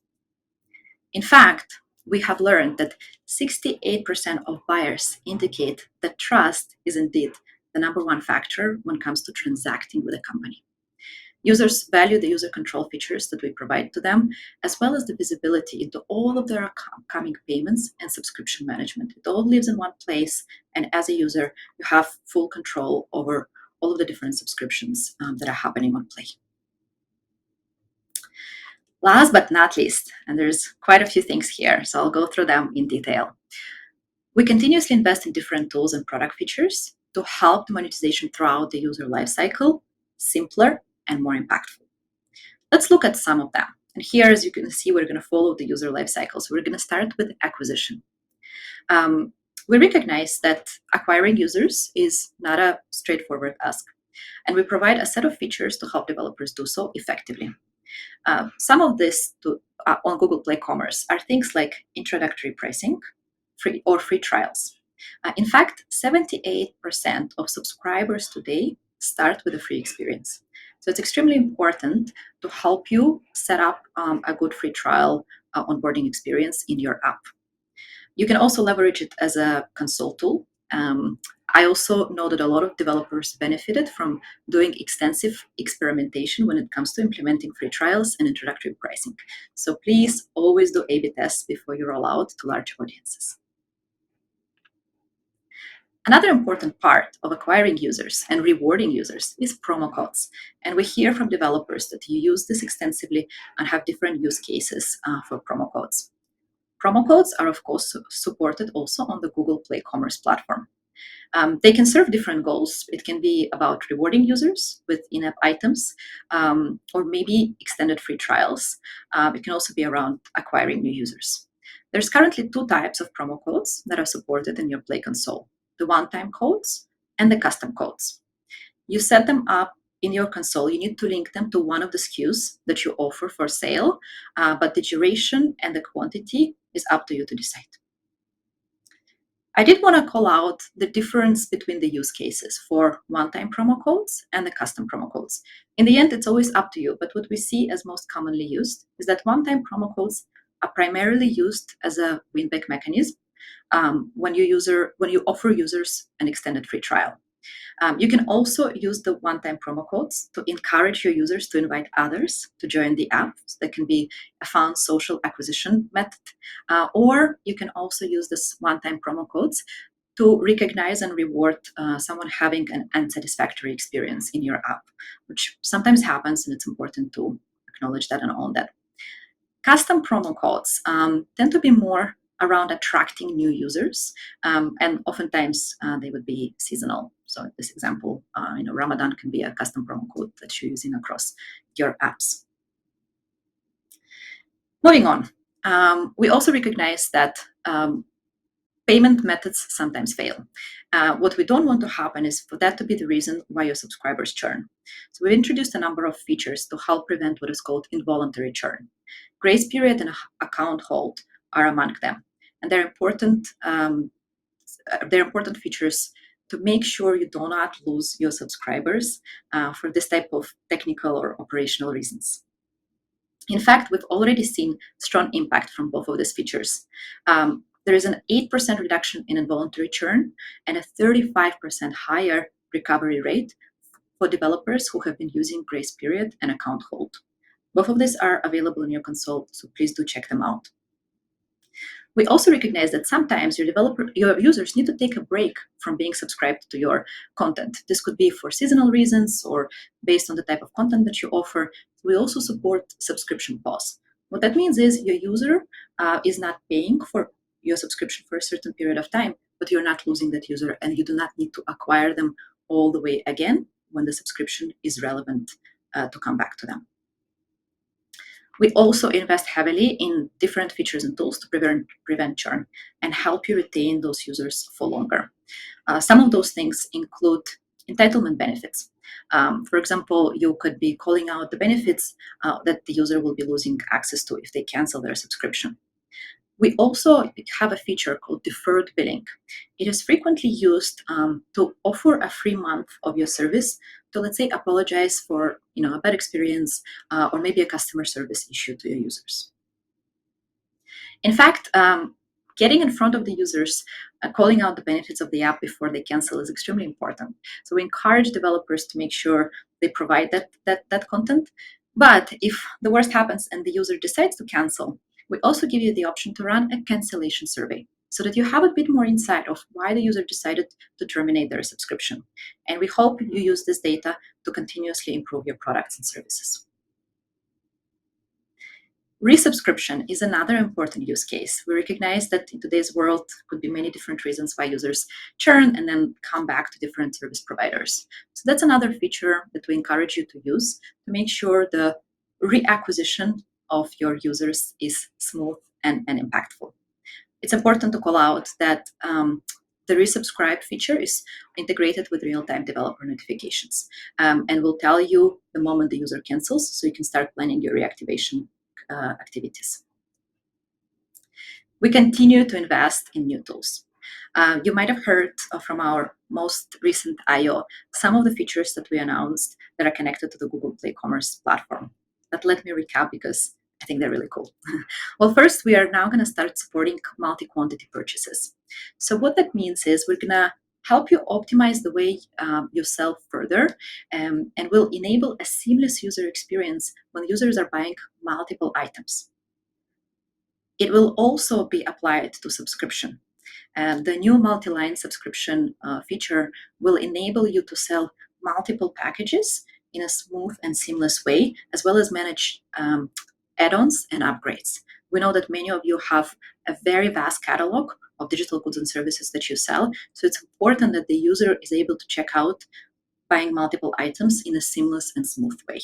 In fact, we have learned that 68% of buyers indicate that trust is indeed the number one factor when it comes to transacting with a company. Users value the user control features that we provide to them, as well as the visibility into all of their upcoming payments and subscription management. It all lives in one place, and as a user, you have full control over all of the different subscriptions that are happening on Play. Last but not least, and there's quite a few things here, so I'll go through them in detail. We continuously invest in different tools and product features to help the monetization throughout the user lifecycle simpler and more impactful. Let's look at some of them. And here, as you can see, we're going to follow the user lifecycle. So we're going to start with acquisition. We recognize that acquiring users is not a straightforward task, and we provide a set of features to help developers do so effectively. Some of this on Google Play Commerce are things like introductory pricing, free trials. In fact, 78% of subscribers today start with a free experience. So it's extremely important to help you set up a good free trial onboarding experience in your app. You can also leverage it as a console tool. I also know that a lot of developers benefited from doing extensive experimentation when it comes to implementing free trials and introductory pricing. So please always do A/B tests before you roll out to large audiences. Another important part of acquiring users and rewarding users is promo codes. And we hear from developers that you use this extensively and have different use cases for promo codes. Promo codes are, of course, supported also on the Google Play Commerce platform. They can serve different goals. It can be about rewarding users with in-app items, or maybe extended free trials. It can also be around acquiring new users. There's currently two types of promo codes that are supported in your Play console: the one-time codes and the custom codes. You set them up in your console. You need to link them to one of the SKUs that you offer for sale, but the duration and the quantity is up to you to decide. I did want to call out the difference between the use cases for one-time promo codes and the custom promo codes. In the end, it's always up to you, but what we see as most commonly used is that one-time promo codes are primarily used as a win-back mechanism when you offer users an extended free trial. You can also use the one-time promo codes to encourage your users to invite others to join the app. So that can be a fun social acquisition method. Or you can also use this one-time promo codes to recognize and reward someone having an unsatisfactory experience in your app, which sometimes happens, and it's important to acknowledge that and own that. Custom promo codes tend to be more around attracting new users, and oftentimes they would be seasonal. So in this example, Ramadan can be a custom promo code that you're using across your apps. Moving on, we also recognize that payment methods sometimes fail. What we don't want to happen is for that to be the reason why your subscribers churn. So we've introduced a number of features to help prevent what is called involuntary churn. Grace period and account hold are among them, and they're important. They're important features to make sure you do not lose your subscribers for this type of technical or operational reasons. In fact, we've already seen strong impact from both of these features. There is an 8% reduction in involuntary churn and a 35% higher recovery rate for developers who have been using grace period and account hold. Both of these are available in your console, so please do check them out. We also recognize that sometimes your users need to take a break from being subscribed to your content. This could be for seasonal reasons or based on the type of content that you offer. We also support subscription pause. What that means is your user is not paying for your subscription for a certain period of time, but you're not losing that user, and you do not need to acquire them all the way again when the subscription is relevant to come back to them. We also invest heavily in different features and tools to prevent churn and help you retain those users for longer. Some of those things include entitlement benefits. For example, you could be calling out the benefits that the user will be losing access to if they cancel their subscription. We also have a feature called deferred billing. It is frequently used to offer a free month of your service to, let's say, apologize for a bad experience or maybe a customer service issue to your users. In fact, getting in front of the users, calling out the benefits of the app before they cancel is extremely important. So we encourage developers to make sure they provide that content. But if the worst happens and the user decides to cancel, we also give you the option to run a cancellation survey so that you have a bit more insight of why the user decided to terminate their subscription. And we hope you use this data to continuously improve your products and services. Resubscription is another important use case. We recognize that in today's world could be many different reasons why users churn and then come back to different service providers. So that's another feature that we encourage you to use to make sure the reacquisition of your users is smooth and impactful. It's important to call out that the resubscribe feature is integrated with real-time developer notifications and will tell you the moment the user cancels, so you can start planning your reactivation activities. We continue to invest in new tools. You might have heard from our most recent I/O some of the features that we announced that are connected to the Google Play Commerce platform. But let me recap because I think they're really cool. Well, first, we are now going to start supporting multi-quantity purchases. So what that means is we're going to help you optimize the way you sell further, and will enable a seamless user experience when users are buying multiple items. It will also be applied to subscription. And the new multi-line subscription feature will enable you to sell multiple packages in a smooth and seamless way, as well as manage add-ons and upgrades. We know that many of you have a very vast catalog of digital goods and services that you sell, so it's important that the user is able to check out buying multiple items in a seamless and smooth way.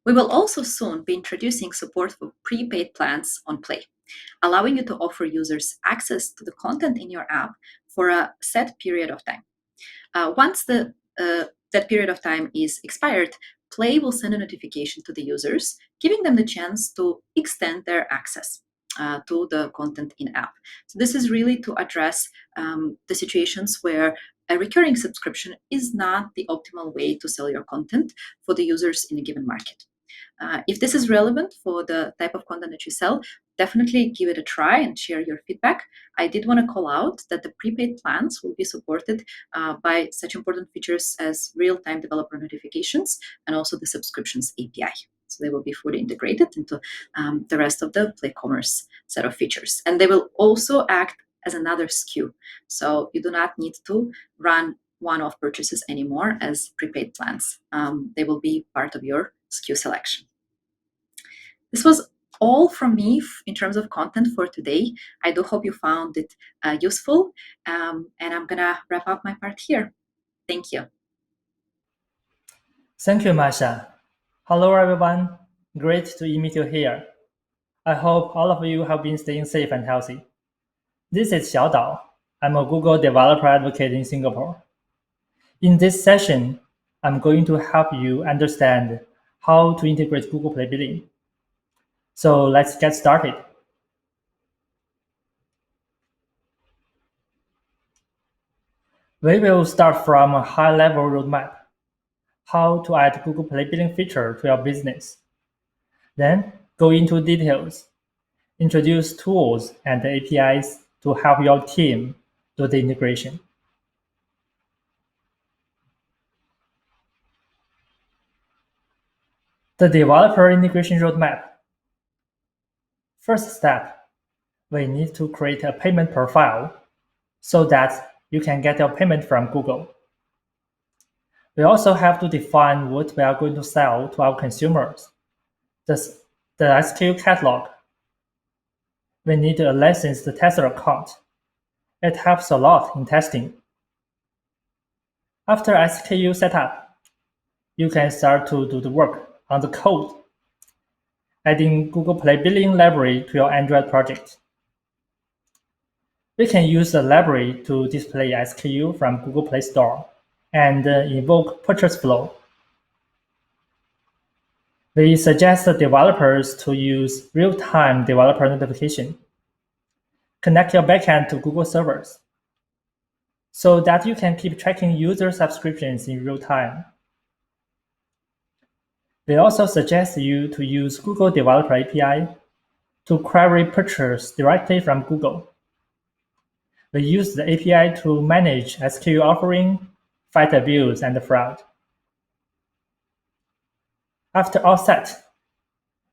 We will also soon be introducing support for prepaid plans on Play, allowing you to offer users access to the content in your app for a set period of time. Once that period of time is expired, Play will send a notification to the users, giving them the chance to extend their access to the content in app. So this is really to address the situations where a recurring subscription is not the optimal way to sell your content for the users in a given market. If this is relevant for the type of content that you sell, definitely give it a try and share your feedback. I did want to call out that the prepaid plans will be supported by such important features as real-time developer notifications and also the subscriptions API. So they will be fully integrated into the rest of the Play Commerce set of features. And they will also act as another SKU. So you do not need to run one-off purchases anymore as prepaid plans. They will be part of your SKU selection. This was all from me in terms of content for today. I do hope you found it useful, and I'm gonna wrap up my part here. Thank you. Thank you, Masha. Hello, everyone. Great to meet you here. I hope all of you have been staying safe and healthy. This is Xiao Dao. I'm a Google developer advocate in Singapore. In this session, I'm going to help you understand how to integrate Google Play Billing. So let's get started. We will start from a high-level roadmap, how to add Google Play Billing feature to your business. Then go into details, introduce tools and APIs to help your team do the integration. The developer integration roadmap. First step, we need to create a payment profile so that you can get your payment from Google. We also have to define what we are going to sell to our consumers, the SKU catalog. We need a licensed tester account. It helps a lot in testing. After SKU setup, you can start to do the work on the code, adding Google Play Billing library to your Android project. We can use the library to display SKU from Google Play Store and invoke purchase flow. We suggest developers to use real-time developer notification. Connect your backend to Google servers so that you can keep tracking user subscriptions in real time. We also suggest you to use Google Developer API to query purchase directly from Google. We use the API to manage SKU offering, fight abuse, and fraud. After all set,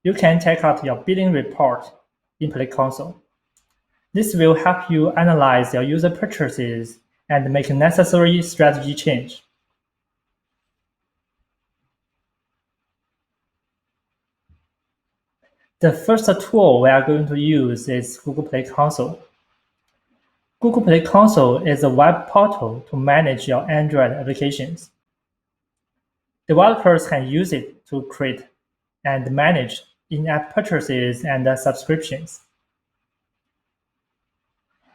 you can check out your billing report in Play Console. This will help you analyze your user purchases and make necessary strategy change. The first tool we are going to use is Google Play Console. Google Play Console is a web portal to manage your Android applications. Developers can use it to create and manage in-app purchases and subscriptions.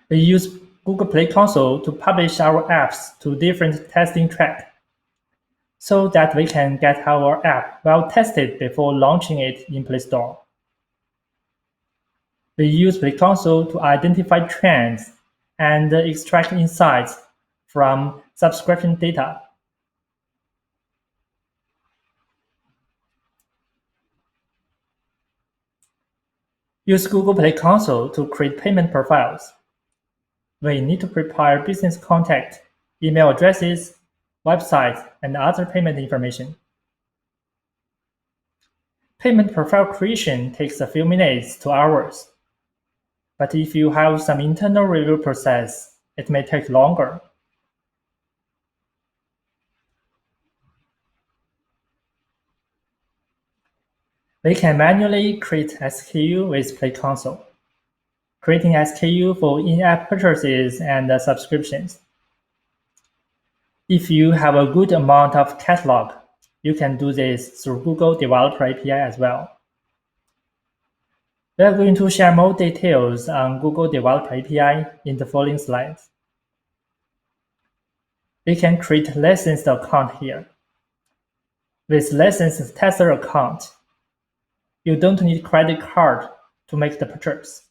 We use Google Play Console to publish our apps to different testing tracks so that we can get our app well tested before launching it in Play Store. We use Play Console to identify trends and extract insights from subscription data. Use Google Play Console to create payment profiles. We need to prepare business contact, email addresses, websites, and other payment information. Payment profile creation takes a few minutes to hours. But if you have some internal review process, it may take longer. We can manually create SKU with Play Console, creating SKU for in-app purchases and subscriptions. If you have a good amount of catalog, you can do this through Google Developer API as well. We are going to share more details on Google Developer API in the following slides. We can create licensed account here. With licensed tester account, you don't need credit card to make the purchase.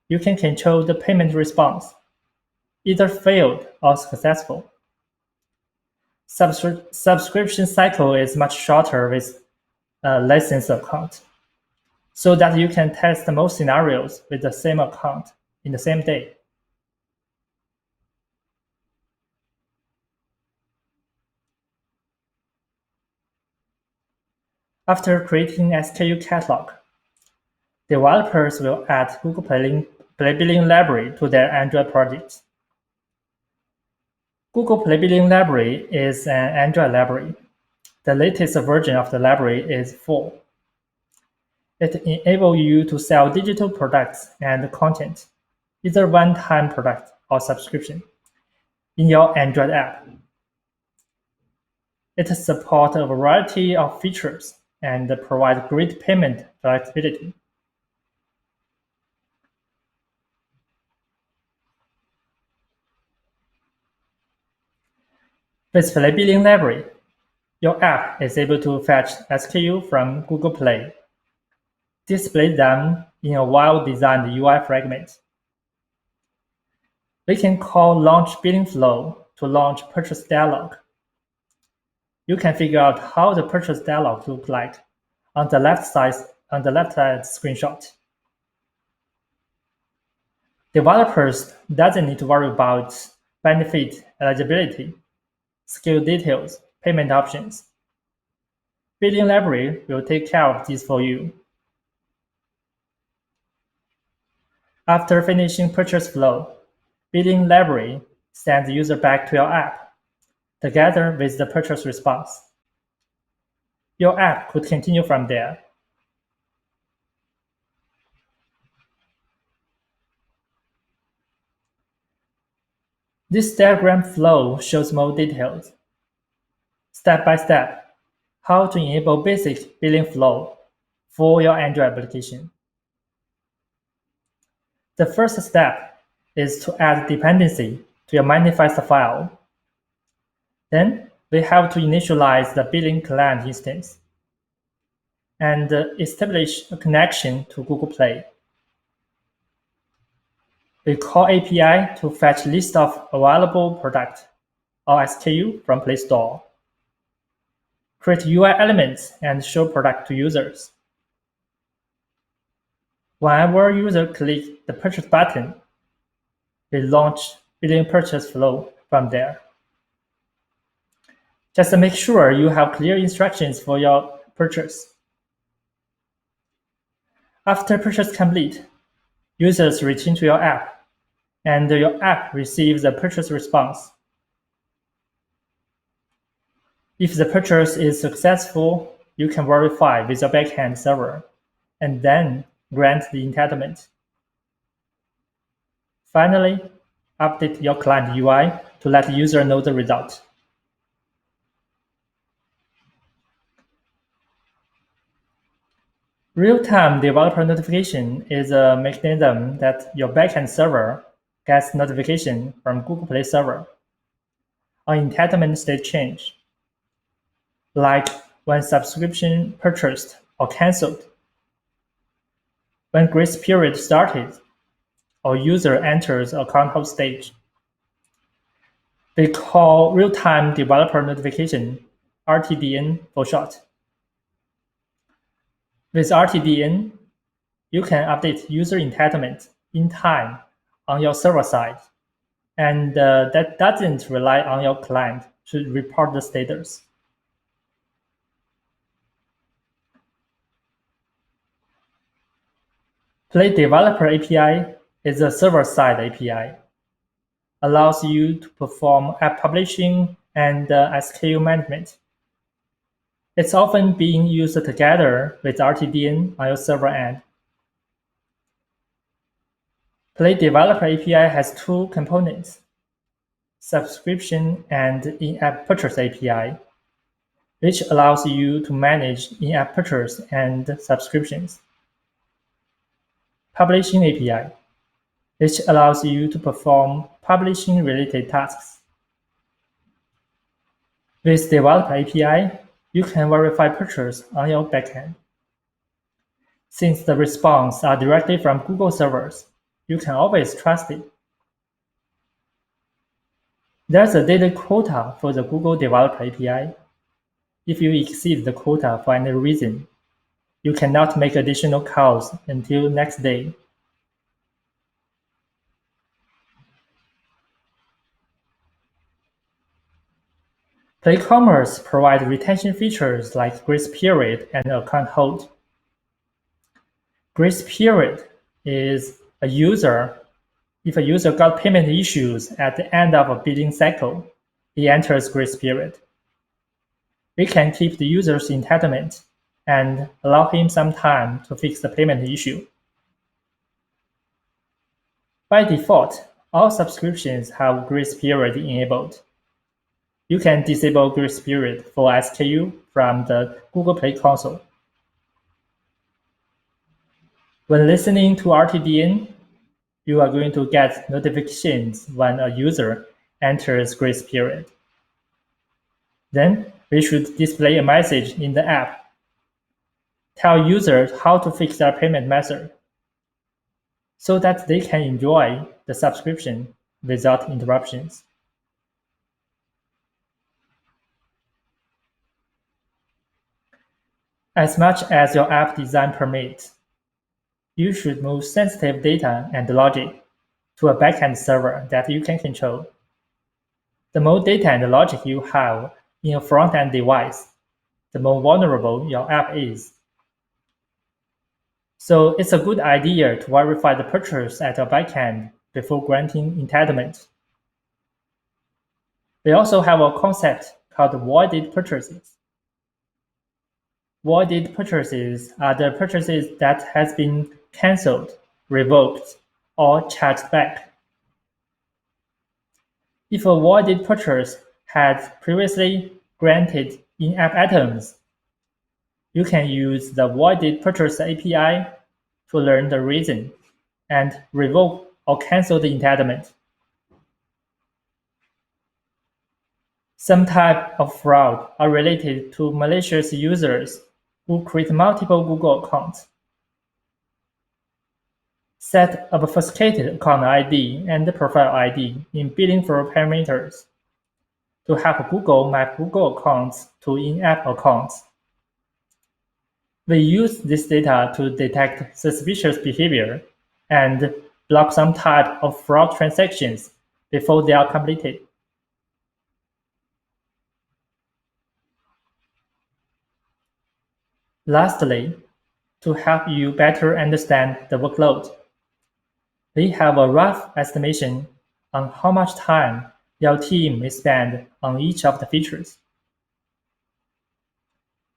You can control the payment response, either failed or successful. Subscription cycle is much shorter with a licensed account, so that you can test most scenarios with the same account in the same day. After creating SKU catalog, developers will add Google Play Billing Library to their Android projects. Google Play Billing Library is an Android library. The latest version of the library is 4. It enables you to sell digital products and content, either one-time product or subscription, in your Android app. It supports a variety of features and provides great payment flexibility. With Play Billing Library, your app is able to fetch SKU from Google Play, display them in a well-designed UI fragment. We can call launch billing flow to launch purchase dialog. You can figure out how the purchase dialog looks like on the left side screenshot. Developers doesn't need to worry about benefit eligibility, skill details, payment options. Billing Library will take care of this for you. After finishing purchase flow, Billing Library sends the user back to your app, together with the purchase response. Your app could continue from there. This diagram flow shows more details. Step by step, how to enable basic billing flow for your Android application. The first step is to add dependency to your manifest file. Then we have to initialize the billing client instance and establish a connection to Google Play. We call API to fetch list of available product or SKU from Play Store. Create UI elements and show product to users. Whenever user clicks the purchase button, we launch billing purchase flow from there. Just make sure you have clear instructions for your purchase. After purchase complete, users return to your app, and your app receives a purchase response. If the purchase is successful, you can verify with your backend server, and then grant the entitlement. Finally, update your client UI to let the user know the result. Real-time developer notification is a mechanism that your backend server gets notification from Google Play server on entitlement state change, like when subscription purchased or canceled, when grace period started, or user enters account hold stage. We call real-time developer notification RTDN for short. With RTDN, you can update user entitlement in time on your server side, and that doesn't rely on your client to report the status. Play Developer API is a server-side API. Allows you to perform app publishing and SKU management. It's often being used together with RTDN on your server end. Play Developer API has two components, subscription and in-app purchase API, which allows you to manage in-app purchase and subscriptions. Publishing API, which allows you to perform publishing-related tasks. With Developer API, you can verify purchase on your backend. Since the response are directly from Google servers, you can always trust it. There's a daily quota for the Google Developer API. If you exceed the quota for any reason, you cannot make additional calls until next day. PlayCommerce provides retention features like grace period and account hold. Grace period is if a user got payment issues at the end of a billing cycle, he enters grace period. We can keep the user's entitlement and allow him some time to fix the payment issue. By default, all subscriptions have grace period enabled. You can disable grace period for SKU from the Google Play console. When listening to RTDN, you are going to get notifications when a user enters grace period. Then we should display a message in the app. Tell users how to fix their payment method so that they can enjoy the subscription without interruptions. As much as your app design permits, you should move sensitive data and logic to a backend server that you can control. The more data and logic you have in a front-end device, the more vulnerable your app is. So it's a good idea to verify the purchase at your backend before granting entitlement. We also have a concept called voided purchases. Voided purchases are the purchases that has been canceled, revoked, or charged back. If a voided purchase had previously granted in-app items, you can use the voided purchase API to learn the reason and revoke or cancel the entitlement. Some types of fraud are related to malicious users who create multiple Google accounts. Set obfuscated account ID and profile ID in billing flow parameters to help Google map Google accounts to in-app accounts. We use this data to detect suspicious behavior and block some type of fraud transactions before they are completed. Lastly, to help you better understand the workload, we have a rough estimation on how much time your team may spend on each of the features.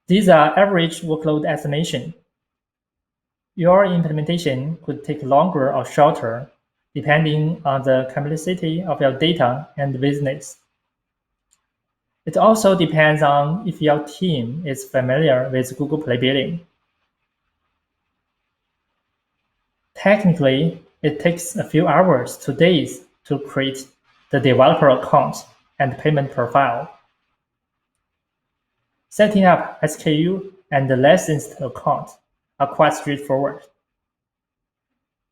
These are average workload estimation. Your implementation could take longer or shorter, depending on the complexity of your data and business. It also depends on if your team is familiar with Google Play Billing. Technically, it takes a few hours to days to create the developer account and payment profile. Setting up SKU and the licensed account are quite straightforward.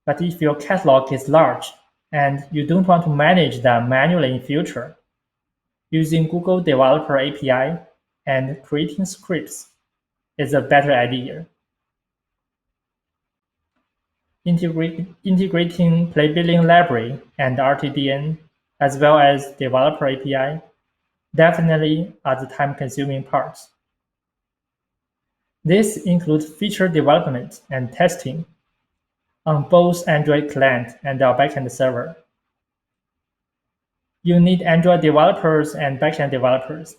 But if your catalog is large and you don't want to manage them manually in future, using Google Developer API and creating scripts is a better idea. Integrating Play Billing Library and RTDN, as well as Developer API, definitely are the time-consuming parts. This includes feature development and testing, on both Android client and our backend server. You need Android developers and backend developers.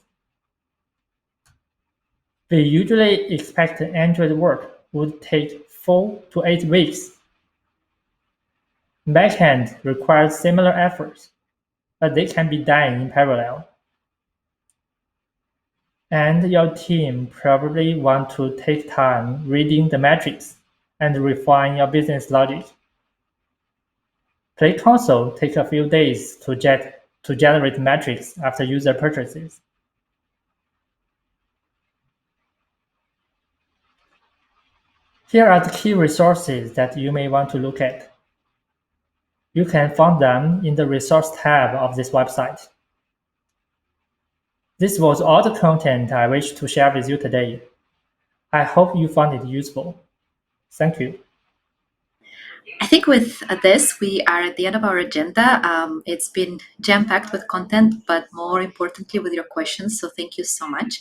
We usually expect Android work would take 4 to 8 weeks. Backend requires similar efforts, but they can be done in parallel. And your team probably want to take time reading the metrics and refine your business logic. Play Console takes a few days to generate metrics after user purchases. Here are the key resources that you may want to look at. You can find them in the Resource tab of this website. This was all the content I wished to share with you today. I hope you found it useful. Thank you. I think with this, we are at the end of our agenda. It's been jam-packed with content, but more importantly, with your questions. So thank you so much.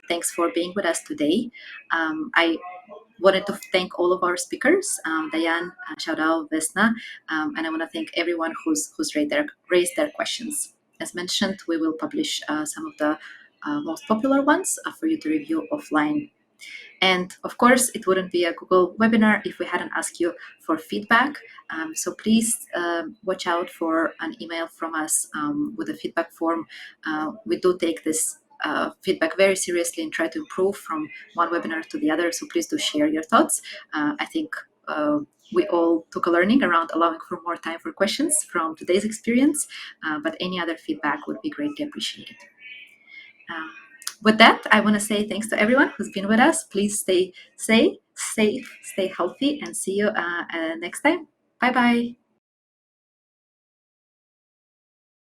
Thanks for being with us today. I wanted to thank all of our speakers, Diane, Xiaodao, Vesna, and I want to thank everyone who's raised their questions. As mentioned, we will publish some of the most popular ones for you to review offline. And of course, it wouldn't be a Google webinar if we hadn't asked you for feedback. So please watch out for an email from us with a feedback form. We do take this feedback very seriously and try to improve from one webinar to the other. So please do share your thoughts. I think we all took a learning around allowing for more time for questions from today's experience, but any other feedback would be greatly appreciated. With that, I want to say thanks to everyone who's been with us. Please stay safe, stay healthy, and see you next time. Bye-bye.